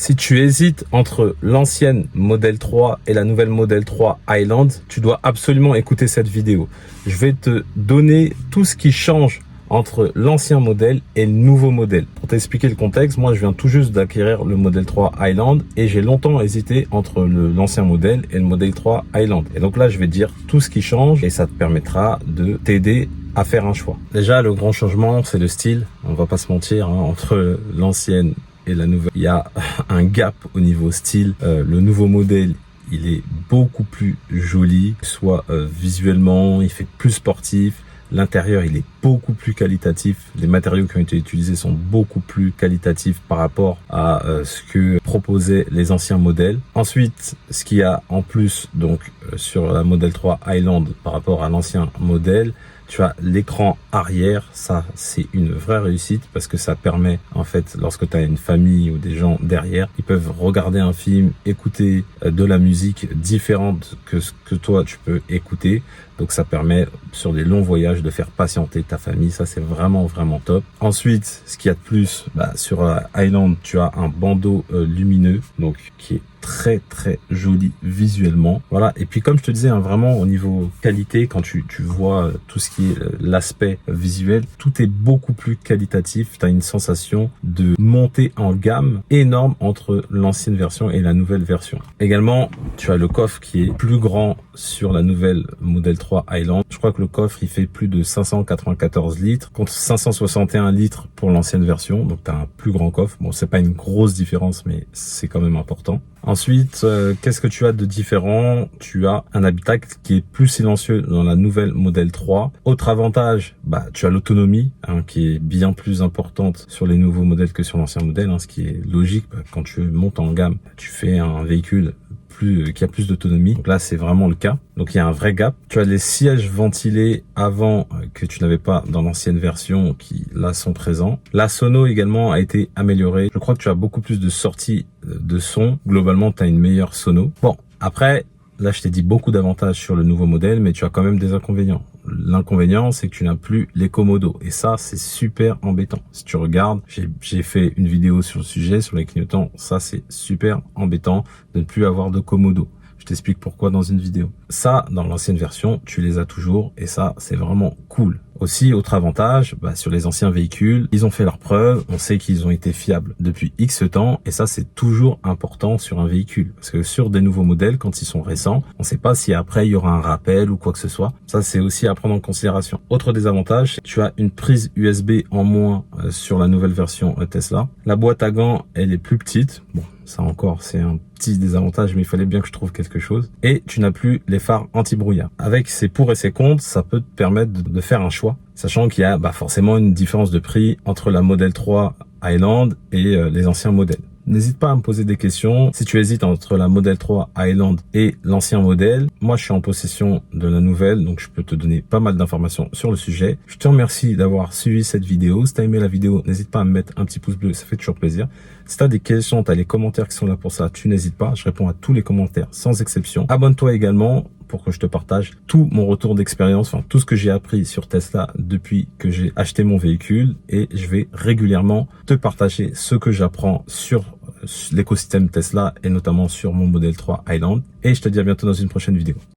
Si tu hésites entre l'ancienne Model 3 et la nouvelle Model 3 Highland, tu dois absolument écouter cette vidéo. Je vais te donner tout ce qui change entre l'ancien modèle et le nouveau modèle. Pour t'expliquer le contexte, moi je viens tout juste d'acquérir le Model 3 Highland et j'ai longtemps hésité entre l'ancien modèle et le Model 3 Highland. Et donc là je vais te dire tout ce qui change et ça te permettra de t'aider à faire un choix. Déjà le grand changement c'est le style, on va pas se mentir, entre l'ancienne et la nouvelle. Il y a un gap au niveau style. Le nouveau modèle il est beaucoup plus joli, soit visuellement, il fait plus sportif. L'intérieur, il est beaucoup plus qualitatif. Les matériaux qui ont été utilisés sont beaucoup plus qualitatifs par rapport à ce que proposaient les anciens modèles. Ensuite, ce qu'il y a en plus donc sur la Model 3 Highland par rapport à l'ancien modèle, tu as l'écran arrière. Ça, c'est une vraie réussite parce que ça permet, en fait, lorsque tu as une famille ou des gens derrière, ils peuvent regarder un film, écouter de la musique différente que ce que toi, tu peux écouter. Donc, ça permet, sur des longs voyages, de faire patienter ta famille. Ça, c'est vraiment, vraiment top. Ensuite, ce qu'il y a de plus, sur Highland, tu as un bandeau lumineux, donc qui est très très joli visuellement. Voilà. Et puis comme je te disais, vraiment au niveau qualité, quand tu vois tout ce qui est l'aspect visuel, tout est beaucoup plus qualitatif. Tu as une sensation de montée en gamme énorme entre l'ancienne version et la nouvelle version. Également, tu as le coffre qui est plus grand sur la nouvelle Model 3 Highland. Je crois que le coffre il fait plus de 594 litres contre 561 litres pour l'ancienne version. Donc tu as un plus grand coffre. Bon, c'est pas une grosse différence, mais c'est quand même important. Ensuite, qu'est-ce que tu as de différent? Tu as un habitacle qui est plus silencieux dans la nouvelle Model 3. Autre avantage, tu as l'autonomie qui est bien plus importante sur les nouveaux modèles que sur l'ancien modèle, ce qui est logique. Quand tu montes en gamme, tu fais un véhicule qui a plus d'autonomie. Donc là, c'est vraiment le cas. Donc il y a un vrai gap. Tu as les sièges ventilés avant que tu n'avais pas dans l'ancienne version qui là sont présents. La sono également a été améliorée. Je crois que tu as beaucoup plus de sorties de son. Globalement, tu as une meilleure sono. Bon, après, là, je t'ai dit beaucoup d'avantages sur le nouveau modèle, mais tu as quand même des inconvénients. L'inconvénient, c'est que tu n'as plus les commodos. Et ça, c'est super embêtant. Si tu regardes, j'ai fait une vidéo sur le sujet, sur les clignotants. Ça, c'est super embêtant de ne plus avoir de commodos. Je t'explique pourquoi dans une vidéo. Ça, dans l'ancienne version, tu les as toujours et ça, c'est vraiment cool. Aussi, autre avantage, sur les anciens véhicules, ils ont fait leurs preuves. On sait qu'ils ont été fiables depuis X temps et ça, c'est toujours important sur un véhicule. Parce que sur des nouveaux modèles, quand ils sont récents, on ne sait pas si après, il y aura un rappel ou quoi que ce soit. Ça, c'est aussi à prendre en considération. Autre désavantage, tu as une prise USB en moins sur la nouvelle version Tesla. La boîte à gants, elle est plus petite. Bon, ça encore, c'est un petit désavantage, mais il fallait bien que je trouve quelque chose. Et tu n'as plus les phares anti-brouillard. Avec ses pour et ses contre, ça peut te permettre de faire un choix, sachant qu'il y a forcément une différence de prix entre la Model 3 Highland et les anciens modèles. N'hésite pas à me poser des questions. Si tu hésites entre la Model 3 Highland et l'ancien modèle, moi je suis en possession de la nouvelle, donc je peux te donner pas mal d'informations sur le sujet. Je te remercie d'avoir suivi cette vidéo. Si tu as aimé la vidéo, n'hésite pas à me mettre un petit pouce bleu, ça fait toujours plaisir. Si tu as des questions, tu as les commentaires qui sont là pour ça, tu n'hésites pas. Je réponds à tous les commentaires sans exception. Abonne-toi également pour que je te partage tout mon retour d'expérience, tout ce que j'ai appris sur Tesla depuis que j'ai acheté mon véhicule et je vais régulièrement te partager ce que j'apprends sur l'écosystème Tesla et notamment sur mon Model 3 Highland et je te dis à bientôt dans une prochaine vidéo.